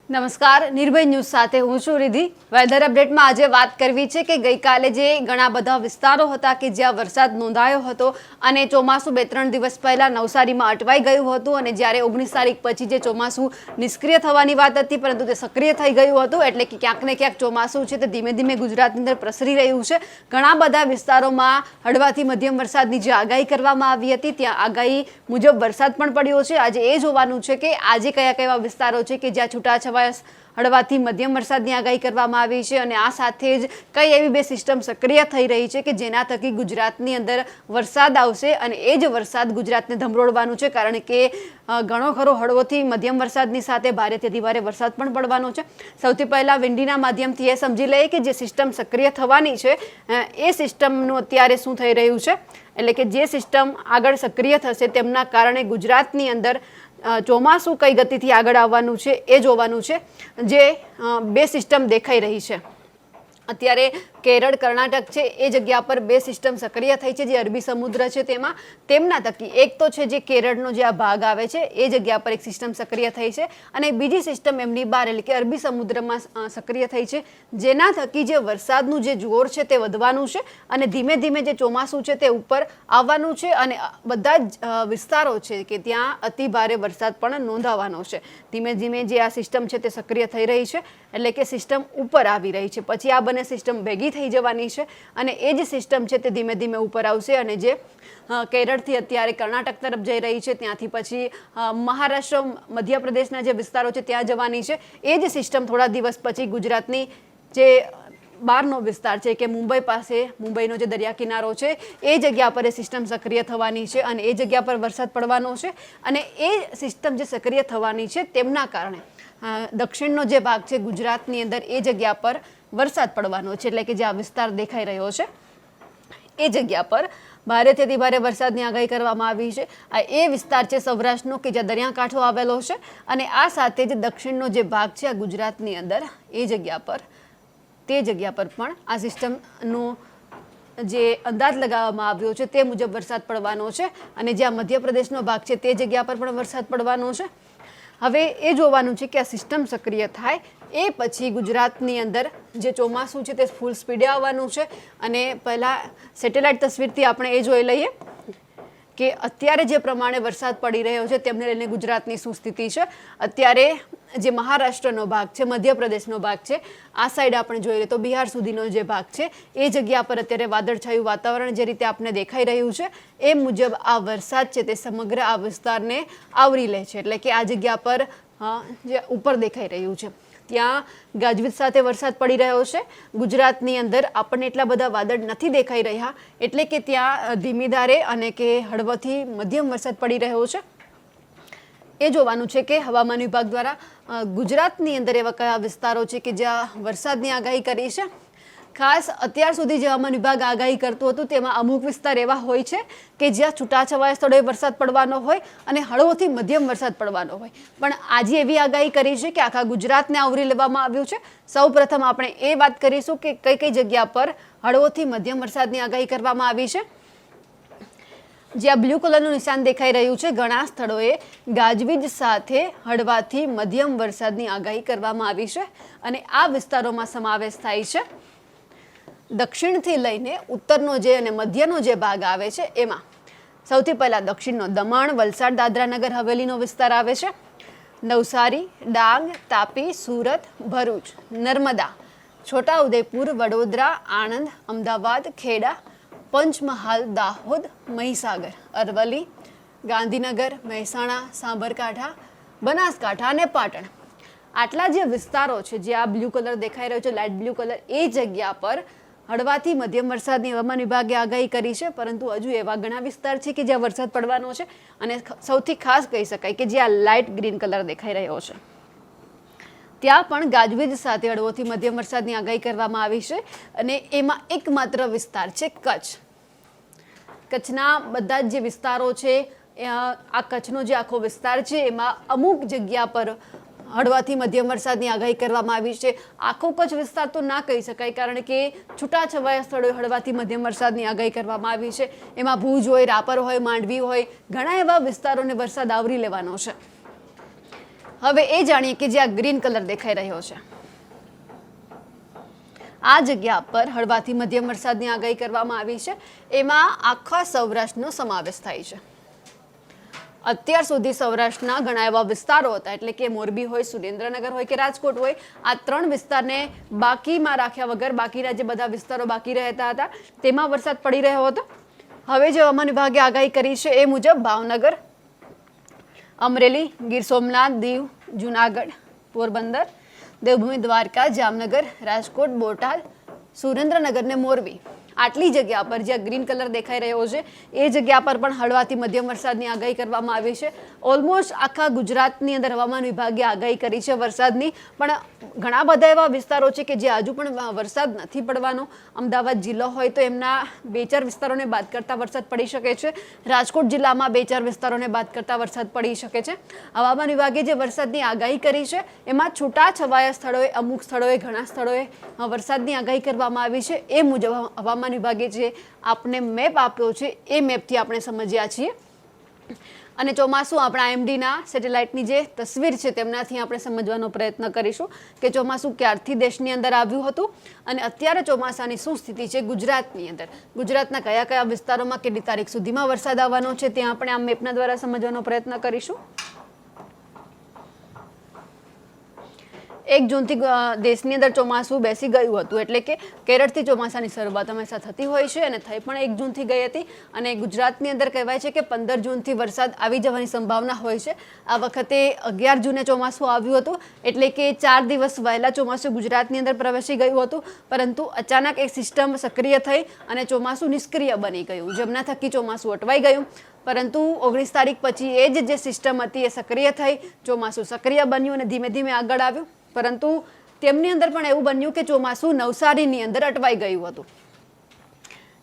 નમસ્કાર, નિર્ભય ન્યૂઝ સાથે હું છું રિધિ। વેધર અપડેટમાં આજે વાત કરવી છે કે ગઈકાલે જે ઘણા બધા વિસ્તારો હતા કે જ્યાં વરસાદ નોંધાયો હતો અને ચોમાસું 2-3 દિવસ પહેલા નવસારીમાં અટવાઈ ગયું હતું અને જ્યારે 19 તારીખ પછી જે ચોમાસું નિષ્ક્રિય થવાની વાત હતી પરંતુ તે સક્રિય થઈ ગયું હતું, એટલે કે ક્યાંક ને ક્યાંક ચોમાસું છે તે ધીમે ધીમે ગુજરાતની અંદર પ્રસરી રહ્યું છે। ઘણા બધા વિસ્તારોમાં હળવાથી મધ્યમ વરસાદની જે આગાહી કરવામાં આવી હતી ત્યાં આગાહી મુજબ વરસાદ પણ પડ્યો છે। આજે એ જોવાનું છે કે આજે કયા કયા વિસ્તારો છે કે જ્યાં છૂટાછવાયા હળવાથી મધ્યમ વરસાદની આગાહી કરવામાં આવી છે અને આ સાથે જ કઈ એવી બે સિસ્ટમ સક્રિય થઈ રહી છે કે જેના થકી ગુજરાતની અંદર વરસાદ આવશે અને એ જ વરસાદ ગુજરાતને ધમરોડવાનું છે, કારણ કે ઘણો ખરો હળવોથી મધ્યમ વરસાદની સાથે ભારેથી અતિભારે વરસાદ પણ પડવાનો છે। સૌથી પહેલાં વિંડીના માધ્યમથી એ સમજી લઈએ કે જે સિસ્ટમ સક્રિય થવાની છે એ સિસ્ટમનું અત્યારે શું થઈ રહ્યું છે, એટલે કે જે સિસ્ટમ આગળ સક્રિય થશે તેમના કારણે ગુજરાતની અંદર ચોમાસું કઈ ગતિથી આગળ આવવાનું છે એ જોવાનું છે। જે બે સિસ્ટમ દેખાઈ રહી છે અત્યારે કેરળ કર્ણાટક છે એ જગ્યા પર બે સિસ્ટમ સક્રિય થઈ છે, જે અરબી સમુદ્ર છે તેમાં તેમના થકી એક તો છે જે કેરળનો જે આ ભાગ આવે છે એ જગ્યા પર એક સિસ્ટમ સક્રિય થઈ છે અને બીજી સિસ્ટમ એમની બહાર એટલે કે અરબી સમુદ્રમાં સક્રિય થઈ છે, જેના થકી જે વરસાદનું જે જોર છે તે વધવાનું છે અને ધીમે ધીમે જે ચોમાસું છે તે ઉપર આવવાનું છે અને બધા જ વિસ્તારો છે કે ત્યાં અતિ ભારે વરસાદ પણ નોંધાવાનો છે। ધીમે ધીમે જે આ સિસ્ટમ છે તે સક્રિય થઈ રહી છે એટલે કે સિસ્ટમ ઉપર આવી રહી છે, પછી આ બંને સિસ્ટમ ભેગી થઈ જવાની છે અને એ જ સિસ્ટમ છે તે ધીમે ધીમે ઉપર આવશે અને જે કેરળથી અત્યારે કર્ણાટક તરફ જઈ રહી છે ત્યાંથી પછી મહારાષ્ટ્ર મધ્યપ્રદેશના જે વિસ્તારો છે ત્યાં જવાની છે। એ જ સિસ્ટમ થોડા દિવસ પછી ગુજરાતની જે બહારનો વિસ્તાર છે કે મુંબઈ પાસે મુંબઈનો જે દરિયા કિનારો છે એ જગ્યા પર એ સિસ્ટમ સક્રિય થવાની છે અને એ જગ્યા પર વરસાદ પડવાનો છે અને એ સિસ્ટમ જે સક્રિય થવાની છે તેમના કારણે દક્ષિણનો જે ભાગ છે ગુજરાતની અંદર એ જગ્યા પર વરસાદ પડવાનો છે, એટલે કે જે આ વિસ્તાર દેખાઈ રહ્યો છે એ જગ્યા પર ભારેથી અતિભારે વરસાદની આગાહી કરવામાં આવી છે। આ એ વિસ્તાર છે સૌરાષ્ટ્રનો કે જ્યાં દરિયાકાંઠો આવેલો છે અને આ સાથે જ દક્ષિણનો જે ભાગ છે આ ગુજરાતની અંદર એ જગ્યા પર તે જગ્યા પર પણ આ સિસ્ટમનો જે અંદાજ લગાવવામાં આવ્યો છે તે મુજબ વરસાદ પડવાનો છે અને જ્યાં મધ્યપ્રદેશનો ભાગ છે તે જગ્યા પર પણ વરસાદ પડવાનો છે। હવે એ જોવાનું છે કે આ સિસ્ટમ સક્રિય થાય એ પછી ગુજરાતની અંદર જે ચોમાસું છે તે ફૂલ સ્પીડે આવવાનું છે અને પહેલાં સેટેલાઇટ તસવીરથી આપણે એ જોઈ લઈએ કે અત્યારે જે પ્રમાણે વરસાદ પડી રહ્યો છે તેમને લઈને ગુજરાતની શું સ્થિતિ છે। અત્યારે જે મહારાષ્ટ્રનો ભાગ છે, મધ્યપ્રદેશનો ભાગ છે, આ સાઈડ આપણે જોઈએ તો બિહાર સુધીનો જે ભાગ છે એ જગ્યા પર અત્યારે વાદળછાયું વાતાવરણ જે રીતે આપને દેખાઈ રહ્યું છે એ મુજબ આ વરસાદ છે તે સમગ્ર આ વિસ્તારને આવરી લે છે, એટલે કે આ જગ્યા પર જે ઉપર દેખાઈ રહ્યું છે ત્યાં ગાજવીજ સાથે વરસાદ પડી રહ્યો છે। ગુજરાતની અંદર આપણને એટલા બધા વાદળ નથી દેખાઈ રહ્યા, એટલે કે ત્યાં ધીમી ધારે અને કે હળવાથી મધ્યમ વરસાદ પડી રહ્યો છે। એ જોવાનું છે કે હવામાન વિભાગ દ્વારા ગુજરાતની અંદર એવા કયા વિસ્તારો છે કે જ્યાં વરસાદની આગાહી કરી છે। ખાસ અત્યાર સુધી જે હવામાન વિભાગ આગાહી કરતું હતું તેમાં અમુક વિસ્તાર એવા હોય છે કે જ્યાં છૂટાછવાયા સ્થળોએ વરસાદ પડવાનો હોય અને હળવોથી મધ્યમ વરસાદ પડવાનો હોય, પણ આજે એવી આગાહી કરી છે કે આખા ગુજરાતને આવરી લેવામાં આવ્યું છે। સૌ પ્રથમ આપણે એ વાત કરીશું કે કઈ કઈ જગ્યા પર હળવોથી મધ્યમ વરસાદની આગાહી કરવામાં આવી છે। જ્યાં બ્લુ કલરનું નિશાન દેખાઈ રહ્યું છે ઘણા સ્થળોએ ગાજવીજ સાથે હળવાથી મધ્યમ વરસાદની આગાહી કરવામાં આવી છે અને આ વિસ્તારોમાં સમાવેશ થાય છે દક્ષિણથી લઈને ઉત્તરનો જે અને મધ્યનો જે ભાગ આવે છે એમાં સૌથી પહેલાં દક્ષિણનો દમણ, વલસાડ, દાદરા નગર હવેલીનો વિસ્તાર આવે છે, નવસારી, ડાંગ, તાપી, સુરત, ભરૂચ, નર્મદા, છોટાઉદેપુર, વડોદરા, આણંદ, અમદાવાદ, ખેડા, પંચમહાલ, દાહોદ, મહીસાગર, અરવલ્લી, ગાંધીનગર, મહેસાણા, સાબરકાંઠા, બનાસકાંઠા અને પાટણ, આટલા જે વિસ્તારો છે જે આ બ્લુ કલર દેખાઈ રહ્યો છે લાઇટ બ્લુ કલર એ જગ્યા પર હળવાથી મધ્યમ વરસાદની હવામાન વિભાગે આગાહી કરી છે, પરંતુ હજુ એવા ઘણા વિસ્તાર છે કે જ્યાં વરસાદ પડવાનો છે અને સૌથી ખાસ કહી શકાય કે જ્યાં લાઇટ ગ્રીન કલર દેખાઈ રહ્યો છે ત્યાં પણ ગાજવીજ સાથે હળવોથી મધ્યમ વરસાદની આગાહી કરવામાં આવી છે અને એમાં એકમાત્ર વિસ્તાર છે કચ્છ। કચ્છના બધા જ જે વિસ્તારો છે આ કચ્છનો જે આખો વિસ્તાર છે એમાં અમુક જગ્યા પર હળવાથી મધ્યમ વરસાદની આગાહી કરવામાં આવી છે। આખો કચ્છ વિસ્તાર તો ના કહી શકાય, કારણ કે છૂટાછવાયા સ્થળોએ હળવાથી મધ્યમ વરસાદની આગાહી કરવામાં આવી છે। એમાં ભુજ હોય, રાપર હોય, માંડવી હોય, ઘણા એવા વિસ્તારોને વરસાદ આવરી લેવાનો છે। હવે એ જાણીએ કે જે આ ગ્રીન કલર દેખાઈ રહ્યો છે, આ જગ્યા પર હળવાથી મધ્યમ વરસાદની આગાહી કરવામાં આવી છે. એમાં આખા સૌરાષ્ટ્રનો સમાવેશ થાય છે. અત્યાર સુધી સૌરાષ્ટ્રના ઘણા એવા વિસ્તારો હતા, એટલે કે મોરબી હોય, સુરેન્દ્રનગર હોય કે રાજકોટ હોય, આ 3 વિસ્તારને બાકીમાં રાખ્યા વગર બાકીના જે બધા વિસ્તારો બાકી રહેતા હતા તેમાં વરસાદ પડી રહ્યો હતો. હવે જે હવામાન વિભાગે આગાહી કરી છે એ મુજબ ભાવનગર, અમરેલી, ગીર સોમનાથ, દીવ, જુનાગઢ, પોરબંદર, દેવભૂમિ દ્વારકા, જામનગર, રાજકોટ, બોટાદ, સુરેન્દ્રનગર ને મોરબી, આટલી જગ્યા પર જ્યાં ગ્રીન કલર દેખાઈ રહ્યો છે એ જગ્યા પર પણ હળવાથી મધ્યમ વરસાદની આગાહી કરવામાં આવી છે. ઓલમોસ્ટ આખા ગુજરાતની અંદર હવામાન વિભાગે આગાહી કરી છે વરસાદની, પણ ઘણા બધા એવા વિસ્તારો છે કે જે હજુ પણ વરસાદ નથી પડવાનો. અમદાવાદ જિલ્લો હોય તો એમના 2-4 વિસ્તારોને બાદ કરતા વરસાદ પડી શકે છે. રાજકોટ જિલ્લામાં 2-4 વિસ્તારોને બાદ કરતા વરસાદ પડી શકે છે. હવામાન વિભાગે જે વરસાદની આગાહી કરી છે એમાં છૂટાછવાયા સ્થળોએ, અમુક સ્થળોએ, ઘણા સ્થળોએ વરસાદની આગાહી કરવામાં આવી છે. એ મુજબ હવામાન વિભાગે જે આપને મેપ આપ્યો છે એ મેપથી આપણે સમજ્યા છીએ. અને ચોમાસું આપણા IMDના સેટેલાઇટની જે તસવીર છે તેમનાથી આપણે સમજવાનો પ્રયત્ન કરીશું કે ચોમાસું ક્યારથી દેશની અંદર આવ્યું હતું અને અત્યારે ચોમાસાની શું સ્થિતિ છે ગુજરાતની અંદર. ગુજરાતના કયા કયા વિસ્તારોમાં કેટલી તારીખ સુધીમાં વરસાદ આવવાનો છે ત્યાં આપણે આ મેપના દ્વારા સમજવાનો પ્રયત્ન કરીશું. 1 જૂનથી દેશની અંદર ચોમાસું બેસી ગયું હતું, એટલે કે કેરળથી ચોમાસાની શરૂઆત હંમેશા થતી હોય છે અને થઈ પણ 1 જૂનથી ગઈ હતી. અને ગુજરાતની અંદર કહેવાય છે કે 15 જૂનથી વરસાદ આવી જવાની સંભાવના હોય છે. આ વખતે 11 જૂને ચોમાસું આવ્યું હતું, એટલે કે 4 દિવસ વહેલા ચોમાસું ગુજરાતની અંદર પ્રવેશી ગયું હતું. પરંતુ અચાનક એક સિસ્ટમ સક્રિય થઈ અને ચોમાસું નિષ્ક્રિય બની ગયું, જેમના થકી ચોમાસું અટવાઈ ગયું. પરંતુ 19 તારીખ પછી એ જે સિસ્ટમ હતી એ સક્રિય થઈ, ચોમાસું સક્રિય બન્યું અને ધીમે ધીમે આગળ આવ્યું. પરંતુ તેમની અંદર પણ એવું બન્યું કે ચોમાસું નવસારીની અંદર અટવાઈ ગયું હતું.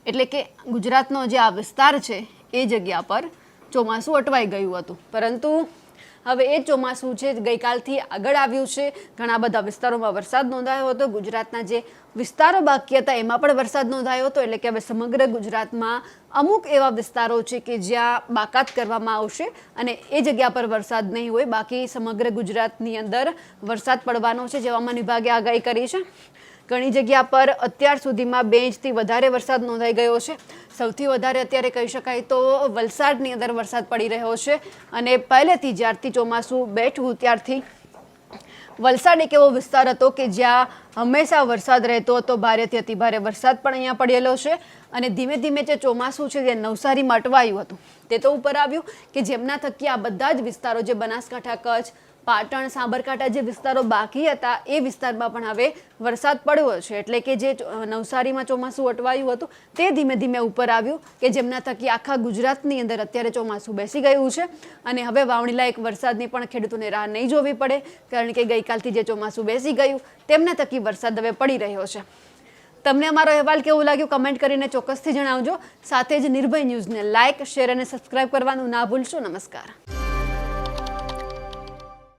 એટલે કે ગુજરાતનો જે આ વિસ્તાર છે એ જગ્યા પર ચોમાસું અટવાઈ ગયું હતું. પરંતુ હવે એ ચોમાસું છે ગઈકાલથી આગળ આવ્યું છે. ઘણા બધા વિસ્તારોમાં વરસાદ નોંધાયો હતો. ગુજરાતના જે વિસ્તારો બાકી હતા એમાં પણ વરસાદ નોંધાયો હતો. એટલે કે હવે સમગ્ર ગુજરાતમાં અમુક એવા વિસ્તારો છે કે જ્યાં બાકાત કરવામાં આવશે અને એ જગ્યા પર વરસાદ નહીં હોય. બાકી સમગ્ર ગુજરાતની અંદર વરસાદ પડવાનો છે, જે હવામાન વિભાગે આગાહી કરી છે. ઘણી જગ્યા પર અત્યાર સુધીમાં 2 ઇંચથી વધારે વરસાદ નોંધાઈ ગયો છે. સૌથી વધારે અત્યારે કહી શકાય તો વલસાડની અંદર વરસાદ પડી રહ્યો છે. અને પહેલેથી જ્યારથી ચોમાસું બેઠું ત્યારથી વલસાડ એક એવો વિસ્તાર હતો કે જ્યાં હંમેશા વરસાદ રહેતો હતો. ભારેથી અતિભારે વરસાદ પણ અહીંયા પડેલો છે. અને ધીમે ધીમે જે ચોમાસું છે જે નવસારીમાં અટવાયું હતું તે તો ઉપર આવ્યું કે જેમના થકી આ બધા જ વિસ્તારો, જે બનાસકાંઠા, કચ્છ, પાટણ, સાબરકાંઠા જે વિસ્તારો બાકી હતા એ વિસ્તારમાં પણ હવે વરસાદ પડ્યો છે. એટલે કે જે નવસારીમાં ચોમાસું અટવાયું હતું તે ધીમે ધીમે ઉપર આવ્યું કે જેમના થકી આખા ગુજરાતની અંદર અત્યારે ચોમાસું બેસી ગયું છે. અને હવે વાવણીલાયક વરસાદની પણ ખેડૂતોને રાહ નહીં જોવી પડે, કારણ કે ગઈકાલથી જે ચોમાસું બેસી ગયું તેમના થકી વરસાદ હવે પડી રહ્યો છે. તમને અમારો અહેવાલ કેવું લાગ્યું કમેન્ટ કરીને ચોક્કસથી જણાવજો. સાથે જ નિર્ભય ન્યૂઝને લાઇક, શેર અને સબસ્ક્રાઇબ કરવાનું ના ભૂલશો. નમસ્કાર.